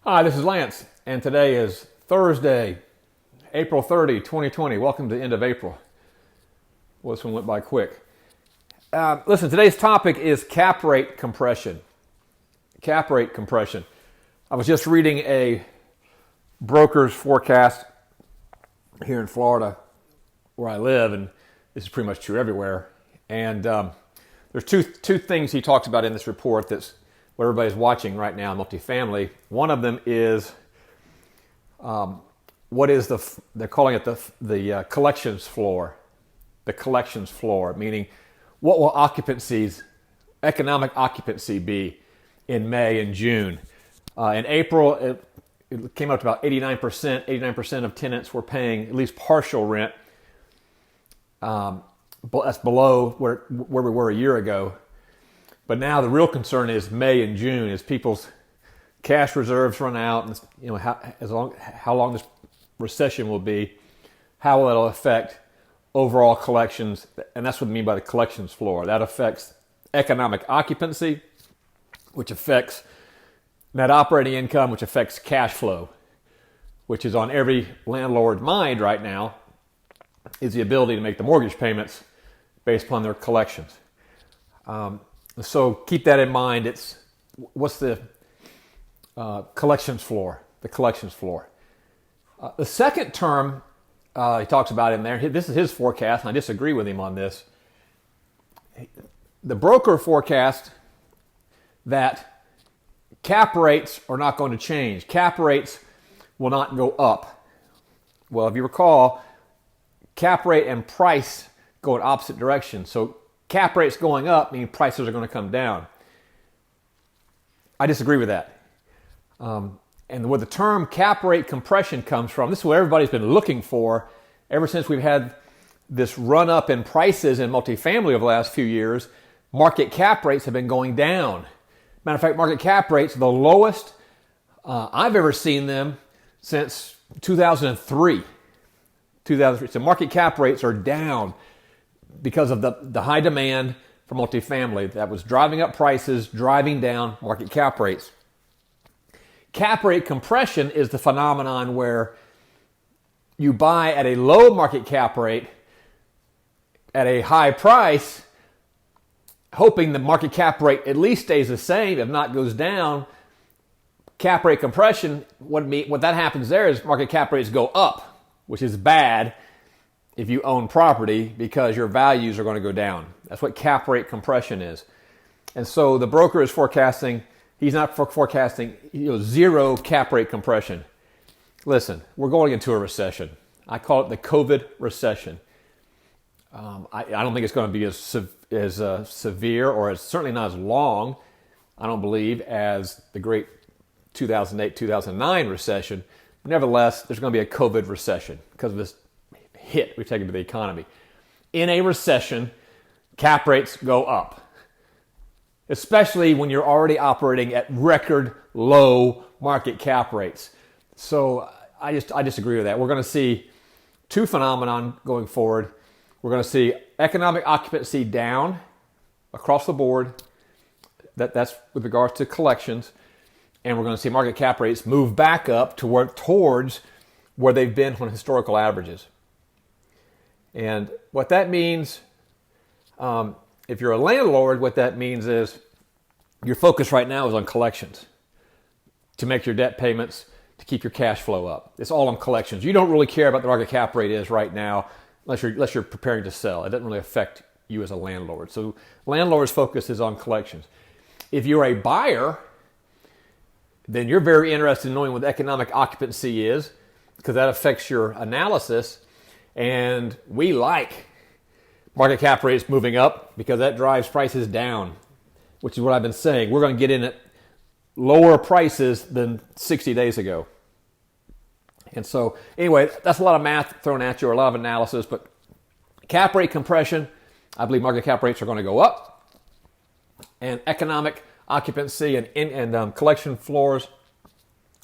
Hi, this is Lance, and today is Thursday, April 30, 2020. Welcome to the end of April. Well, this one went by quick. Listen, today's topic is cap rate compression. Cap rate compression. I was just reading a broker's forecast here in Florida, where I live, and this is pretty much true everywhere. And there's two things he talks about in this report that's what everybody's watching right now, multifamily. One of them is what is they're calling it the collections floor. The collections floor, meaning what will economic occupancy be in May and June. In April, it came up to about 89%. 89% of tenants were paying at least partial rent. That's below where we were a year ago. But now the real concern is May and June, as people's cash reserves run out, and how long this recession will be, how will it affect overall collections, and that's what I mean by the collections floor. That affects economic occupancy, which affects net operating income, which affects cash flow, which is on every landlord's mind right now, is the ability to make the mortgage payments based upon their collections. So keep that in mind. What's the collections floor? The collections floor. The second term he talks about in there, this is his forecast, and I disagree with him on this. The broker forecast that cap rates are not going to change. Cap rates will not go up. Well, if you recall, cap rate and price go in opposite directions. So cap rates going up means prices are going to come down. I disagree with that. And where the term cap rate compression comes from, this is what everybody's been looking for ever since we've had this run up in prices in multifamily over the last few years. Market cap rates have been going down. Matter of fact, market cap rates are the lowest I've ever seen them since 2003. So market cap rates are down because of the high demand for multifamily that was driving up prices, driving down market cap rates. Cap rate compression is the phenomenon where you buy at a low market cap rate at a high price, hoping the market cap rate at least stays the same, if not goes down. Cap rate compression, what that happens there is market cap rates go up, which is bad if you own property because your values are going to go down. That's what cap rate compression is. And so the broker is forecasting, he's not forecasting zero cap rate compression. Listen, we're going into a recession. I call it the COVID recession. I don't think it's going to be as severe, or it's certainly not as long, I don't believe, as the great 2008-2009 recession. Nevertheless, there's going to be a COVID recession because of this hit we've taken to the economy. In a recession, cap rates go up, especially when you're already operating at record low market cap rates. So I disagree with that. We're going to see two phenomenon going forward. We're going to see economic occupancy down across the board. That's with regards to collections. And we're going to see market cap rates move back up towards where they've been on historical averages. And what that means, if you're a landlord, what that means is your focus right now is on collections to make your debt payments, to keep your cash flow up. It's all on collections. You don't really care about the market cap rate is right now unless you're preparing to sell. It doesn't really affect you as a landlord. So landlord's focus is on collections. If you're a buyer, then you're very interested in knowing what economic occupancy is because that affects your analysis. And we like market cap rates moving up because that drives prices down, which is what I've been saying. We're going to get in at lower prices than 60 days ago. And so, anyway, that's a lot of math thrown at you, or a lot of analysis. But cap rate compression, I believe market cap rates are going to go up. And economic occupancy and collection floors,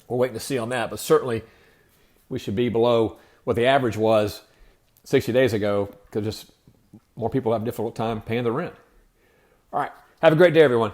we're waiting to see on that. But certainly, we should be below what the average was 60 days ago because just more people have a difficult time paying the rent. All right. Have a great day, everyone.